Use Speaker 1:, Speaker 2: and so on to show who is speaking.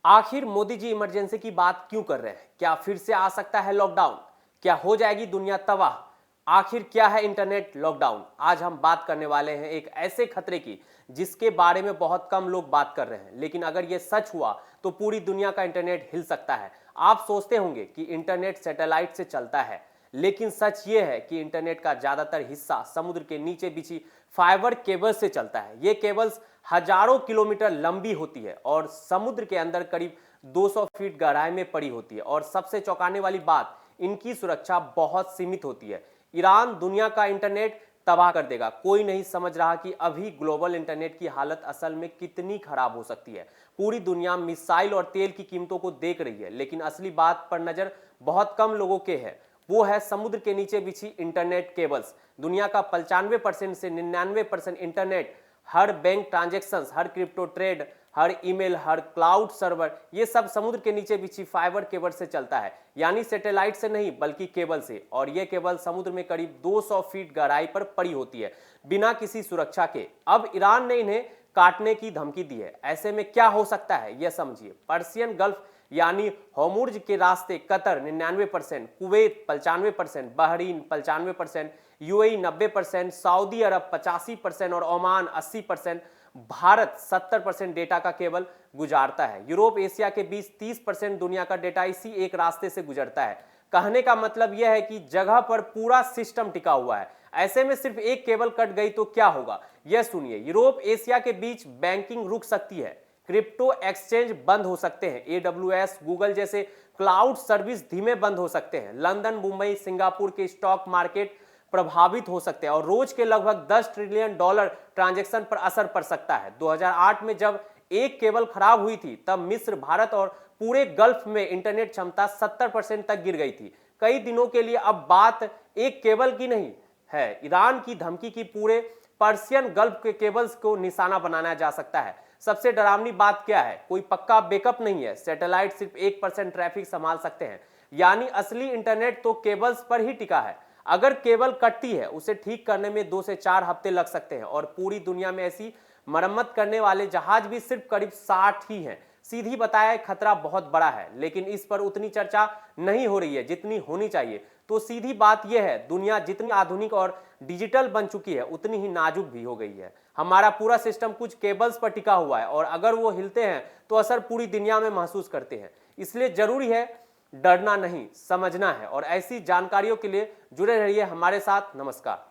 Speaker 1: आखिर मोदी जी इमरजेंसी की बात क्यों कर रहे हैं? क्या फिर से आ सकता है लॉकडाउन? क्या हो जाएगी दुनिया तबाह? आखिर क्या है इंटरनेट लॉकडाउन? आज हम बात करने वाले हैं एक ऐसे खतरे की जिसके बारे में बहुत कम लोग बात कर रहे हैं, लेकिन अगर यह सच हुआ तो पूरी दुनिया का इंटरनेट हिल सकता है। आप सोचते होंगे कि इंटरनेट सैटेलाइट से चलता है, लेकिन सच ये है कि इंटरनेट का ज्यादातर हिस्सा समुद्र के नीचे बिछी फाइबर केबल से चलता है। ये केबल्स हजारों किलोमीटर लंबी होती है और समुद्र के अंदर करीब 200 फीट गहराई में पड़ी होती है। और सबसे चौंकाने वाली बात, इनकी सुरक्षा बहुत सीमित होती है। ईरान दुनिया का इंटरनेट तबाह कर देगा। कोई नहीं समझ रहा कि अभी ग्लोबल इंटरनेट की हालत असल में कितनी खराब हो सकती है। पूरी दुनिया मिसाइल और तेल की कीमतों को देख रही है, लेकिन असली बात पर नजर बहुत कम लोगों के है। वो है समुद्र के नीचे बिछी इंटरनेट केबल्स। दुनिया का 95% से 99% इंटरनेट, हर बैंक ट्रांजैक्शंस, हर क्रिप्टो ट्रेड, हर ईमेल, हर क्लाउड सर्वर, ये सब समुद्र के नीचे बिछी फाइबर केबल से चलता है। यानी सैटेलाइट से नहीं बल्कि केबल से। और ये केबल समुद्र में करीब 200 फीट गहराई पर पड़ी होती है, बिना किसी सुरक्षा के। अब ईरान ने इन्हें काटने की धमकी दी है। ऐसे में क्या हो सकता है यह समझिए। पर्शियन गल्फ यानी होर्मुज के रास्ते Qatar 99%, Kuwait 95%, Bahrain 95%, UAE 90%, Saudi Arabia 85% और ओमान 80%, भारत 70% डेटा का केबल गुजारता है। यूरोप एशिया के बीच 30% दुनिया का डेटा इसी एक रास्ते से गुजरता है। कहने का मतलब यह है कि जगह पर पूरा सिस्टम टिका हुआ है। ऐसे में सिर्फ एक केबल कट गई तो क्या होगा, यह सुनिए। यूरोप एशिया के बीच बैंकिंग रुक सकती है, क्रिप्टो एक्सचेंज बंद हो सकते हैं, AWS गूगल जैसे क्लाउड सर्विस धीमे बंद हो सकते हैं, लंदन मुंबई सिंगापुर के स्टॉक मार्केट प्रभावित हो सकते हैं और रोज के लगभग $10 ट्रिलियन ट्रांजैक्शन पर असर पड़ सकता है। 2008 में जब एक केबल खराब हुई थी, तब मिस्र, भारत और पूरे गल्फ में इंटरनेट क्षमता 70% तक गिर गई थी कई दिनों के लिए। अब बात एक केबल की नहीं है, ईरान की धमकी की पूरे पर्शियन गल्फ के केबल्स को निशाना बनाया जा सकता है। सबसे डरावनी बात क्या है, कोई पक्का बैकअप नहीं है। सैटेलाइट सिर्फ 1% ट्रैफिक संभाल सकते हैं, यानी असली इंटरनेट तो केबल्स पर ही टिका है। अगर केबल कटती है, उसे ठीक करने में 2 से 4 हफ्ते लग सकते हैं और पूरी दुनिया में ऐसी मरम्मत करने वाले जहाज भी सिर्फ करीब 60 ही हैं। सीधी बताया खतरा बहुत बड़ा है, लेकिन इस पर उतनी चर्चा नहीं हो रही है जितनी होनी चाहिए। तो सीधी बात यह है, दुनिया जितनी आधुनिक और डिजिटल बन चुकी है, उतनी ही नाजुक भी हो गई है। हमारा पूरा सिस्टम कुछ केबल्स पर टिका हुआ है और अगर वो हिलते हैं तो असर पूरी दुनिया में महसूस करते हैं। इसलिए जरूरी है डरना नहीं, समझना है। और ऐसी जानकारियों के लिए जुड़े रहिए हमारे साथ। नमस्कार।